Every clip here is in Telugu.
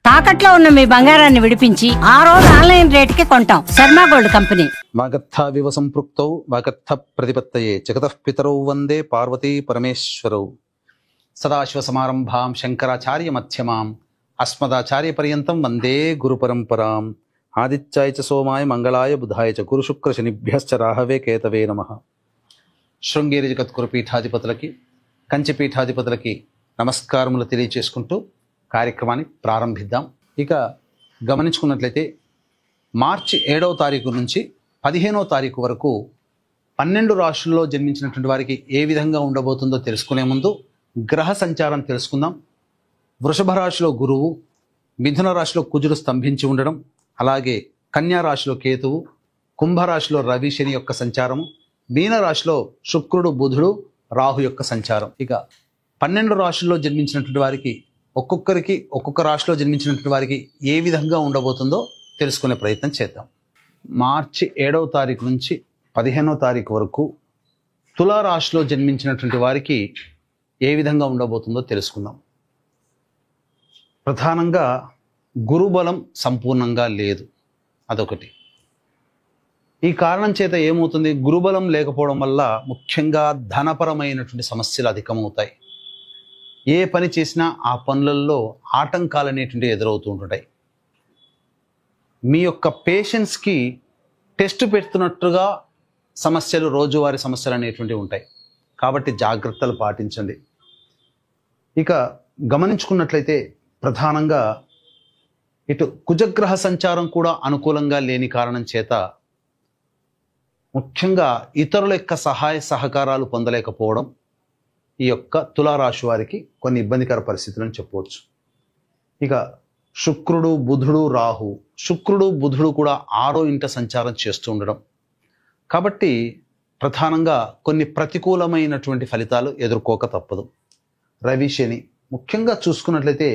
తాకట్లో ఉన్న మీ బంగారాన్ని విడిపించి ఆ రోజు ఆన్లైన్ రేటుకి కొంటాం. Sharma gold company. వాగర్థావివ సంపృక్తౌ వాగర్థ ప్రతిపత్తయే జగతః పితరౌ వందే పార్వతీ పరమేశ్వరౌ. సదాశివ సమారంభాం శంకరాచార్య మధ్యమాం అస్మదాచార్య పర్యంతం వందే గురు పరంపరాం. ఆదిత్యాయ చ సోమాయ మంగళాయ బుధాయ చ గురు శుక్ర శనిభ్యశ్చ రాహవే కేతవే నమః. శృంగేరి జగద్గురు పీఠాధిపతులకి, కంచి పీఠాధిపతులకి నమస్కారములు తెలియచేసుకుంటూ కార్యక్రమాన్ని ప్రారంభిద్దాం. ఇక గమనించుకున్నట్లయితే మార్చి 7వ తారీఖు నుంచి 15వ తారీఖు వరకు 12 రాశుల్లో జన్మించినటువంటి వారికి ఏ విధంగా ఉండబోతుందో తెలుసుకునే ముందు గ్రహ సంచారం తెలుసుకుందాం. వృషభ రాశిలో గురువు, మిథున రాశిలో కుజుడు స్తంభించి ఉండడం, అలాగే కన్యా రాశిలో కేతువు, కుంభరాశిలో రవి శని యొక్క సంచారము, మీన రాశిలో శుక్రుడు బుధుడు రాహు యొక్క సంచారం. ఇక 12 రాశుల్లో జన్మించినటువంటి వారికి ఒక్కొక్కరికి ఒక్కొక్క రాశిలో జన్మించినటువంటి వారికి ఏ విధంగా ఉండబోతుందో తెలుసుకునే ప్రయత్నం చేద్దాం. మార్చి 7వ తారీఖు నుంచి 15వ తారీఖు వరకు తులా రాశిలో జన్మించినటువంటి వారికి ఏ విధంగా ఉండబోతుందో తెలుసుకుందాం. ప్రధానంగా గురుబలం సంపూర్ణంగా లేదు, అదొకటి. ఈ కారణం చేత ఏమవుతుంది, గురుబలం లేకపోవడం వల్ల ముఖ్యంగా ధనపరమైనటువంటి సమస్యలు అధికమవుతాయి. ఏ పని చేసినా ఆ పనులలో ఆటంకాలు అనేటువంటివి ఎదురవుతూ ఉంటుంటాయి. మీ యొక్క పేషెన్స్కి టెస్ట్ పెడుతున్నట్టుగా సమస్యలు, రోజువారీ సమస్యలు అనేటువంటివి ఉంటాయి. కాబట్టి జాగ్రత్తలు పాటించండి. ఇక గమనించుకున్నట్లయితే ప్రధానంగా ఇటు కుజగ్రహ సంచారం కూడా అనుకూలంగా లేని కారణం చేత ముఖ్యంగా ఇతరుల యొక్క సహాయ సహకారాలు పొందలేకపోవడం ఈ యొక్క తులారాశి వారికి కొన్ని ఇబ్బందికర పరిస్థితులను చెప్పవచ్చు. ఇక శుక్రుడు బుధుడు రాహు, శుక్రుడు బుధుడు కూడా 6వ ఇంట సంచారం చేస్తూ ఉండడం, కాబట్టి ప్రధానంగా కొన్ని ప్రతికూలమైనటువంటి ఫలితాలు ఎదుర్కోక తప్పదు. రవి శని ముఖ్యంగా చూసుకున్నట్లయితే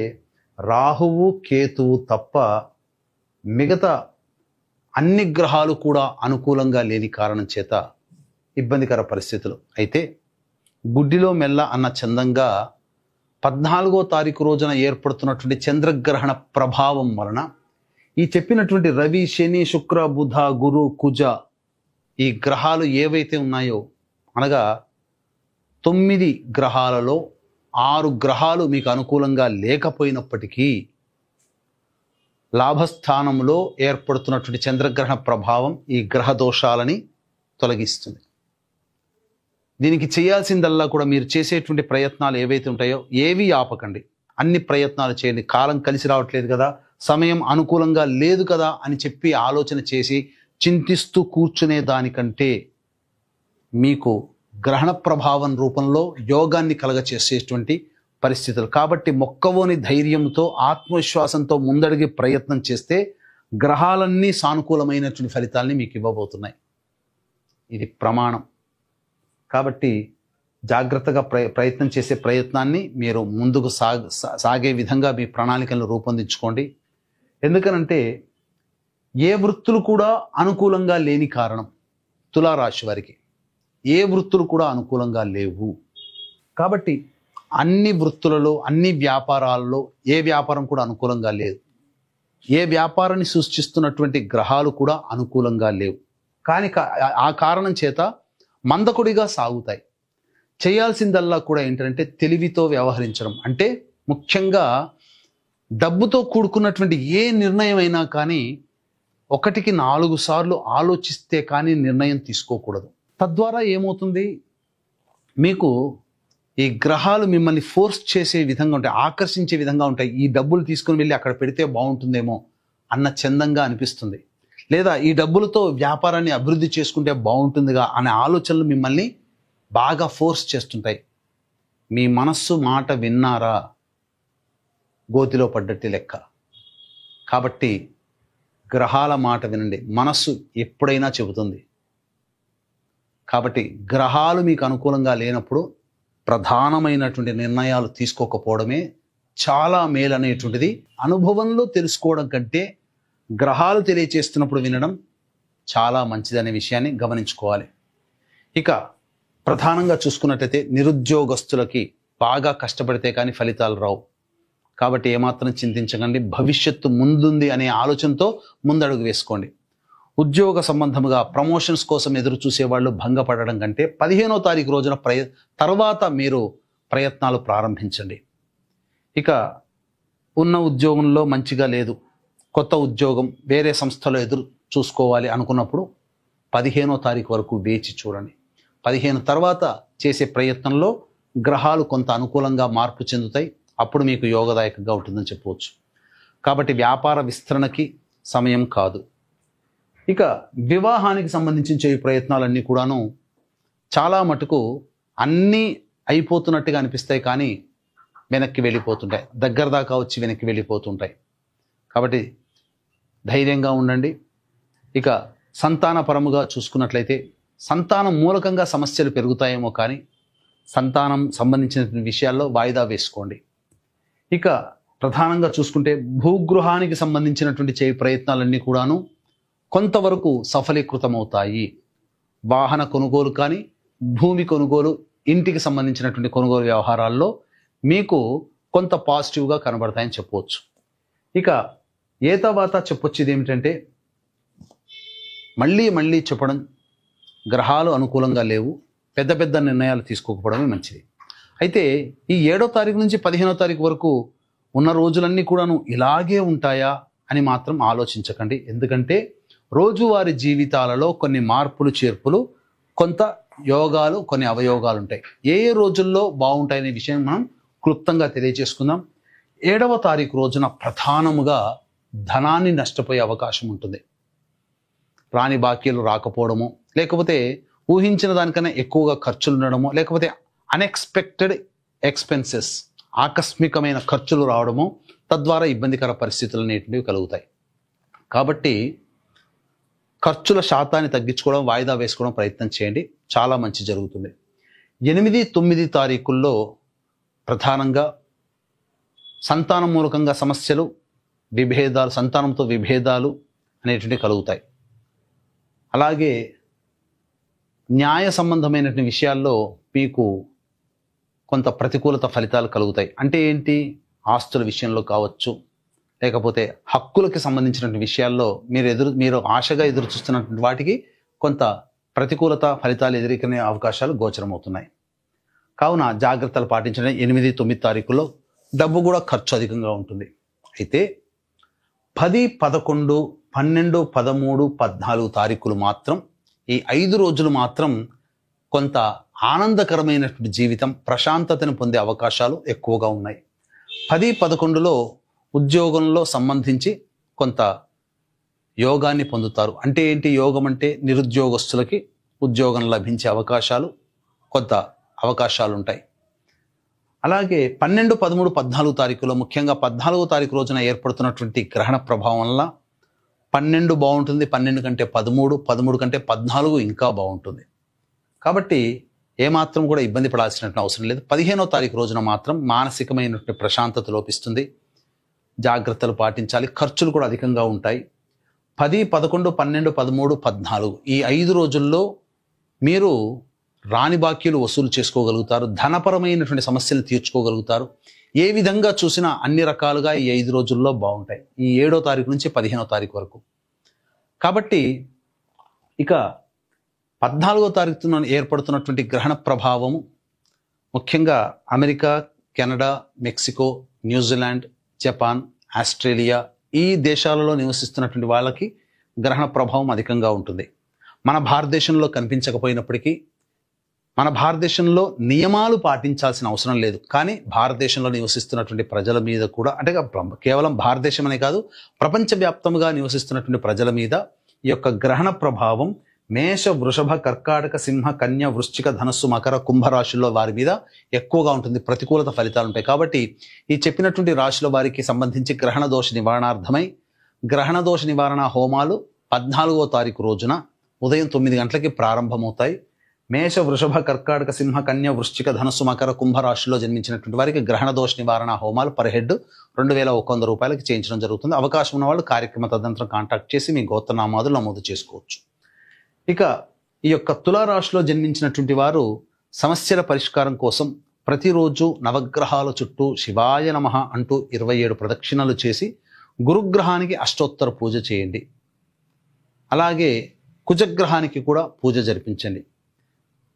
రాహువు కేతువు తప్ప మిగతా అన్ని గ్రహాలు కూడా అనుకూలంగా లేని కారణం చేత ఇబ్బందికర పరిస్థితులు. అయితే గుడ్డిలో మెల్ల అన్న చందంగా 14వ తారీఖు రోజున ఏర్పడుతున్నటువంటి చంద్రగ్రహణ ప్రభావం వలన ఈ చెప్పినటువంటి రవి శని శుక్ర బుధ గురు కుజ ఈ గ్రహాలు ఏవైతే ఉన్నాయో, అనగా 9 గ్రహాలలో 6 గ్రహాలు మీకు అనుకూలంగా లేకపోయినప్పటికీ లాభస్థానంలో ఏర్పడుతున్నటువంటి చంద్రగ్రహణ ప్రభావం ఈ గ్రహ దోషాలని తొలగిస్తుంది. దీనికి చేయాల్సిందల్లా కూడా మీరు చేసేటువంటి ప్రయత్నాలు ఏవైతే ఉంటాయో ఏవి ఆపకండి, అన్ని ప్రయత్నాలు చేయండి. కాలం కలిసి రావట్లేదు కదా, సమయం అనుకూలంగా లేదు కదా అని చెప్పి ఆలోచన చేసి చింతిస్తూ కూర్చునే దానికంటే మీకు గ్రహణ ప్రభావం రూపంలో యోగాన్ని కలగచేసేటువంటి పరిస్థితులు. కాబట్టి మొక్కవోని ధైర్యంతో ఆత్మవిశ్వాసంతో ముందడిగి ప్రయత్నం చేస్తే గ్రహాలన్నీ సానుకూలమైనటువంటి ఫలితాలని మీకు ఇవ్వబోతున్నాయి. ఇది ప్రమాణం. కాబట్టి జాగ్రత్తగా ప్రయత్నం చేసే ప్రయత్నాన్ని మీరు ముందుకు సాగే విధంగా మీ ప్రణాళికలను రూపొందించుకోండి. ఎందుకనంటే ఏ వృత్తులు కూడా అనుకూలంగా లేని కారణం తులారాశి వారికి ఏ వృత్తులు కూడా అనుకూలంగా లేవు. కాబట్టి అన్ని వృత్తులలో అన్ని వ్యాపారాలలో ఏ వ్యాపారం కూడా అనుకూలంగా లేదు. ఏ వ్యాపారాన్ని సృష్టిస్తున్నటువంటి గ్రహాలు కూడా అనుకూలంగా లేవు. కానీ ఆ కారణం చేత మందకొడిగా సాగుతాయి. చేయాల్సిందల్లా కూడా ఏంటంటే తెలివితో వ్యవహరించడం. అంటే ముఖ్యంగా డబ్బుతో కూడుకున్నటువంటి ఏ నిర్ణయం అయినా కానీ 1కి 4 సార్లు ఆలోచిస్తే కానీ నిర్ణయం తీసుకోకూడదు. తద్వారా ఏమవుతుంది, మీకు ఈ గ్రహాలు మిమ్మల్ని ఫోర్స్ చేసే విధంగా ఉంటాయి, ఆకర్షించే విధంగా ఉంటాయి. ఈ డబ్బులు తీసుకుని వెళ్ళి అక్కడ పెడితే బాగుంటుందేమో అన్న చందంగా అనిపిస్తుంది, లేదా ఈ డబ్బులతో వ్యాపారాన్ని అభివృద్ధి చేసుకుంటే బాగుంటుందిగా అనే ఆలోచనలు మిమ్మల్ని బాగా ఫోర్స్ చేస్తుంటాయి. మీ మనస్సు మాట విన్నారా గోతిలో పడ్డట్టి లెక్క. కాబట్టి గ్రహాల మాట వినండి, మనస్సు ఎప్పుడైనా చెబుతుంది. కాబట్టి గ్రహాలు మీకు అనుకూలంగా లేనప్పుడు ప్రధానమైనటువంటి నిర్ణయాలు తీసుకోకపోవడమే చాలా మేలనేటువంటిది అనుభవంలో తెలుసుకోవడం కంటే గ్రహాలు తెలియచేస్తున్నప్పుడు వినడం చాలా మంచిదనే విషయాన్ని గమనించుకోవాలి. ఇక ప్రధానంగా చూసుకున్నట్లయితే నిరుద్యోగస్తులకి బాగా కష్టపడితే కానీ ఫలితాలు రావు. కాబట్టి ఏమాత్రం చింతించకండి. భవిష్యత్తు ముందుంది అనే ఆలోచనతో ముందడుగు వేసుకోండి. ఉద్యోగ సంబంధముగా ప్రమోషన్స్ కోసం ఎదురు చూసేవాళ్ళు భంగపడడం కంటే 15వ తారీఖు రోజున తర్వాత మీరు ప్రయత్నాలు ప్రారంభించండి. ఇక ఉన్న ఉద్యోగంలో మంచిగా లేదు, కొత్త ఉద్యోగం వేరే సంస్థలో ఎదురు చూసుకోవాలి అనుకున్నప్పుడు 15వ తారీఖు వరకు వేచి చూడండి. 15 తర్వాత చేసే ప్రయత్నంలో గ్రహాలు కొంత అనుకూలంగా మార్పు చెందుతాయి. అప్పుడు మీకు యోగదాయకంగా ఉంటుందని చెప్పవచ్చు. కాబట్టి వ్యాపార విస్తరణకి సమయం కాదు. ఇక వివాహానికి సంబంధించిన ఈ ప్రయత్నాలన్నీ కూడాను చాలా మటుకు అన్నీ అయిపోతున్నట్టుగా అనిపిస్తాయి, కానీ వెనక్కి వెళ్ళిపోతుంటాయి, దగ్గర దాకా వచ్చి వెనక్కి వెళ్ళిపోతుంటాయి. కాబట్టి ధైర్యంగా ఉండండి. ఇక సంతానపరముగా చూసుకున్నట్లయితే సంతానం మూలకంగా సమస్యలు పెరుగుతాయేమో, కానీ సంతానం సంబంధించిన విషయాల్లో వాయిదా వేసుకోండి. ఇక ప్రధానంగా చూసుకుంటే భూగృహానికి సంబంధించినటువంటి చేయి ప్రయత్నాలన్నీ కూడాను కొంతవరకు సఫలీకృతమవుతాయి. వాహన కొనుగోలు కానీ, భూమి కొనుగోలు, ఇంటికి సంబంధించినటువంటి కొనుగోలు వ్యవహారాల్లో మీకు కొంత పాజిటివ్గా కనబడతాయని చెప్పవచ్చు. ఇక ఏ తర్వాత చెప్పొచ్చేది ఏమిటంటే, మళ్ళీ చెప్పడం, గ్రహాలు అనుకూలంగా లేవు, పెద్ద పెద్ద నిర్ణయాలు తీసుకోకపోవడమే మంచిది. అయితే ఈ 7వ తారీఖు నుంచి 15వ తారీఖు వరకు ఉన్న రోజులన్నీ కూడాను ఇలాగే ఉంటాయా అని మాత్రం ఆలోచించకండి. ఎందుకంటే రోజువారీ జీవితాలలో కొన్ని మార్పులు చేర్పులు, కొంత యోగాలు, కొన్ని అవయోగాలు ఉంటాయి. ఏ రోజుల్లో బాగుంటాయనే విషయం మనం క్లుప్తంగా తెలియజేసుకుందాం. 7వ తారీఖు రోజున ప్రధానముగా ధనాన్ని నష్టపోయే అవకాశం ఉంటుంది. రాని బాకీలు రాకపోవడము, లేకపోతే ఊహించిన దానికన్నా ఎక్కువగా ఖర్చులు ఉండడము, లేకపోతే అన్ఎక్స్పెక్టెడ్ ఎక్స్పెన్సెస్, ఆకస్మికమైన ఖర్చులు రావడము, తద్వారా ఇబ్బందికర పరిస్థితులు అనేటివి కలుగుతాయి. కాబట్టి ఖర్చుల శాతాన్ని తగ్గించుకోవడం, వాయిదా వేసుకోవడం ప్రయత్నం చేయండి, చాలా మంచి జరుగుతుంది. 8, 9 తారీఖుల్లో ప్రధానంగా సంతానం మూలకంగా సమస్యలు, విభేదాలు, సంతానంతో విభేదాలు అనేటువంటివి కలుగుతాయి. అలాగే న్యాయ సంబంధమైనటువంటి విషయాల్లో మీకు కొంత ప్రతికూలత ఫలితాలు కలుగుతాయి. అంటే ఏంటి? ఆస్తుల విషయంలో కావచ్చు, లేకపోతే హక్కులకి సంబంధించినటువంటి విషయాల్లో మీరు ఆశగా ఎదురు చూస్తున్నటువంటి వాటికి కొంత ప్రతికూలత ఫలితాలు ఎదుర్కొనే అవకాశాలు గోచరమవుతున్నాయి. కావున జాగ్రత్తలు పాటించడం. 8, 9 తారీఖుల్లో డబ్బు కూడా ఖర్చు అధికంగా ఉంటుంది. అయితే 10, 11, 12, 13, 14 తారీఖులు మాత్రం, ఈ 5 రోజులు మాత్రం కొంత ఆనందకరమైనటువంటి జీవితం, ప్రశాంతతను పొందే అవకాశాలు ఎక్కువగా ఉన్నాయి. 10, 11లో ఉద్యోగంలో సంబంధించి కొంత యోగాన్ని పొందుతారు. అంటే ఏంటి యోగం అంటే? నిరుద్యోగస్తులకి ఉద్యోగం లభించే అవకాశాలు, కొంత అవకాశాలు ఉంటాయి. అలాగే 12, 13, 14 తారీఖులో, ముఖ్యంగా 14వ తారీఖు రోజున ఏర్పడుతున్నటువంటి గ్రహణ ప్రభావం వల్ల 12 బాగుంటుంది, 12 కంటే 13, 13 కంటే 14 ఇంకా బాగుంటుంది. కాబట్టి ఏమాత్రం కూడా ఇబ్బంది పడాల్సినటువంటి అవసరం లేదు. 15వ తారీఖు రోజున మాత్రం మానసికమైనటువంటి ప్రశాంతత లోపిస్తుంది, జాగ్రత్తలు పాటించాలి, ఖర్చులు కూడా అధికంగా ఉంటాయి. 10, 11, 12, 13, 14 ఈ 5 రోజుల్లో మీరు రాని బాకీలు వసూలు చేసుకోగలుగుతారు, ధనపరమైనటువంటి సమస్యలు తీర్చుకోగలుగుతారు. ఏ విధంగా చూసినా అన్ని రకాలుగా ఈ 5 రోజుల్లో బాగుంటాయి, ఈ 7వ తారీఖు నుంచి 15వ తారీఖు వరకు. కాబట్టి ఇక 14వ తారీఖున ఏర్పడుతున్నటువంటి గ్రహణ ప్రభావము ముఖ్యంగా America, Canada, Mexico, New Zealand, Japan, Australia ఈ దేశాలలో నివసిస్తున్నటువంటి వాళ్ళకి గ్రహణ ప్రభావం అధికంగా ఉంటుంది. మన భారతదేశంలో కనిపించకపోయినప్పటికీ, మన భారతదేశంలో నియమాలు పాటించాల్సిన అవసరం లేదు, కానీ భారతదేశంలో నివసిస్తున్నటువంటి ప్రజల మీద కూడా, అంటే కేవలం భారతదేశం అనే కాదు, ప్రపంచవ్యాప్తంగా నివసిస్తున్నటువంటి ప్రజల మీద ఈ యొక్క గ్రహణ ప్రభావం మేష, వృషభ, కర్కాటక, సింహ, కన్య, వృశ్చిక, ధనస్సు, మకర, కుంభ రాశుల్లో వారి మీద ఎక్కువగా ఉంటుంది, ప్రతికూలత ఫలితాలు ఉంటాయి. కాబట్టి ఈ చెప్పినటువంటి రాశుల వారికి సంబంధించి గ్రహణ దోష నివారణార్థమై గ్రహణ దోష నివారణ హోమాలు 14వ తారీఖు రోజున ఉదయం 9 గంటలకి ప్రారంభమవుతాయి. మేష, వృషభ, కర్కాటక, సింహ, కన్య, వృశ్చిక, ధనస్సు, మకర, కుంభ రాశిలో జన్మించినటువంటి వారికి గ్రహణ దోష నివారణ హోమాలు పర్ హెడ్ 2100 రూపాయలకి చేయించడం జరుగుతుంది. అవకాశం ఉన్న వాళ్ళు కార్యక్రమ తదనంతరం కాంటాక్ట్ చేసి మీ గోత్రనామాదులు నమోదు చేసుకోవచ్చు. ఇక ఈ యొక్క తులారాశిలో జన్మించినటువంటి వారు సమస్యల పరిష్కారం కోసం ప్రతిరోజు నవగ్రహాల చుట్టూ శివాయ నమః అంటూ 27 ప్రదక్షిణలు చేసి గురుగ్రహానికి అష్టోత్తర పూజ చేయండి. అలాగే కుజగ్రహానికి కూడా పూజ జరిపించండి.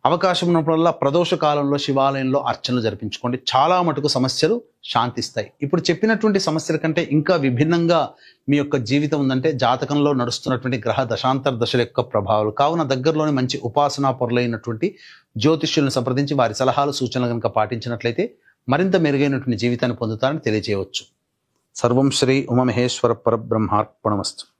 అవకాశం ఉన్నప్పుడల్లా ప్రదోష కాలంలో శివాలయంలో అర్చనలు జరిపించుకోండి. చాలా మటుకు సమస్యలు శాంతిస్తాయి. ఇప్పుడు చెప్పినటువంటి సమస్యల కంటే ఇంకా విభిన్నంగా మీ యొక్క జీవితం ఉందంటే జాతకంలో నడుస్తున్నటువంటి గ్రహ దశాంతర దశల యొక్క ప్రభావాలు. కావున దగ్గరలోని మంచి ఉపాసనా పరులైనటువంటి జ్యోతిష్యులను సంప్రదించి వారి సలహాలు సూచనలు కనుక పాటించినట్లయితే మరింత మెరుగైనటువంటి జీవితాన్ని పొందుతారని తెలియజేయవచ్చు. సర్వం శ్రీ ఉమామహేశ్వర పరబ్రహ్మార్పణమస్తు.